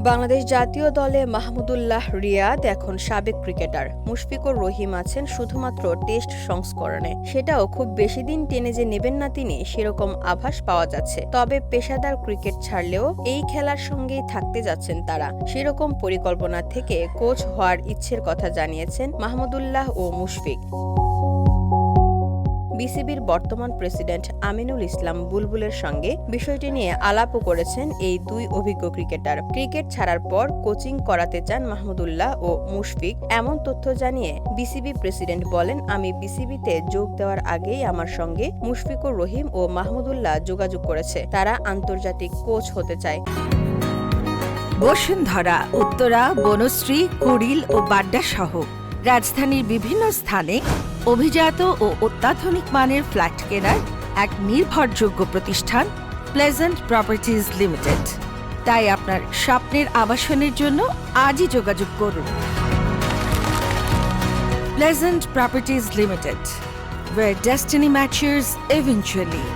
বাংলাদেশ জাতীয় দলে মাহমুদুল্লাহ রিয়াদ এখন সাবেক ক্রিকেটার। মুশফিকুর রহিম আছেন শুধুমাত্র টেস্ট সংস্করণে, সেটাও খুব বেশি দিন টেনে যে নেবেন না তিনি, সেরকম আভাস পাওয়া যাচ্ছে। তবে পেশাদার ক্রিকেট ছাড়লেও এই খেলার সঙ্গেই থাকতে যাচ্ছেন তারা, সেরকম পরিকল্পনা থেকে কোচ হওয়ার ইচ্ছের কথা জানিয়েছেন মাহমুদুল্লাহ ও মুশফিক। বিসিবির বর্তমান প্রেসিডেন্ট আমিনুল ইসলাম বুলবুলের সঙ্গে বিষয়টি নিয়ে আলাপও করেছেন এই দুই অভিজ্ঞ ক্রিকেটার। ক্রিকেট ছাড়ার পর কোচিং করাতে চান মাহমুদুল্লাহ ও মুশফিক, এমন তথ্য জানিয়ে বিসিবি প্রেসিডেন্ট বলেন, আমি বিসিবিতে যোগ দেওয়ার আগেই আমার সঙ্গে মুশফিকুর রহিম ও মাহমুদুল্লাহ যোগাযোগ করেছে, তারা আন্তর্জাতিক কোচ হতে চায়। বসুন্ধরা, উত্তরা, বনশ্রী, কুড়িল ও বাড্ডা সহ রাজধানীর বিভিন্ন স্থানে অভিজাত ও অত্যাধুনিক মানের ফ্ল্যাট কেনার এক নির্ভরযোগ্য প্রতিষ্ঠান প্লেজেন্ট প্রপার্টিজ লিমিটেড। তাই আপনার স্বপ্নের আবাসনের জন্য আজই যোগাযোগ করুন। Pleasant properties limited, where destiny matches eventually.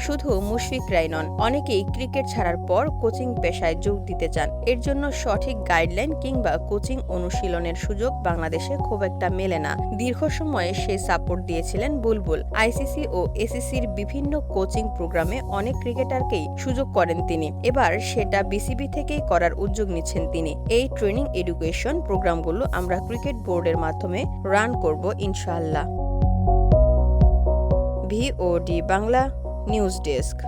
শুধু মুশফিকরাই নন, অনেকেই ক্রিকেট ছাড়ার পর কোচিং পেশায় যোগ দিতে চান। এর জন্য সঠিক গাইডলাইন কিংবা কোচিং অনুশীলনের সুযোগ বাংলাদেশে খুব একটা মেলে না। দীর্ঘ সময়ে সেই সাপোর্ট দিয়েছিলেন বুলবুল। আইসিসি ও এসিসির বিভিন্ন কোচিং প্রোগ্রামে অনেক ক্রিকেটারকেই সুযোগ করেন তিনি। এবার সেটা বিসিবি থেকেই করার উদ্যোগ নিচ্ছেন তিনি। এই ট্রেনিং এডুকেশন প্রোগ্রামগুলো আমরা ক্রিকেট বোর্ডের মাধ্যমে রান করব ইনশাআল্লাহ। VOD Bangla news desk.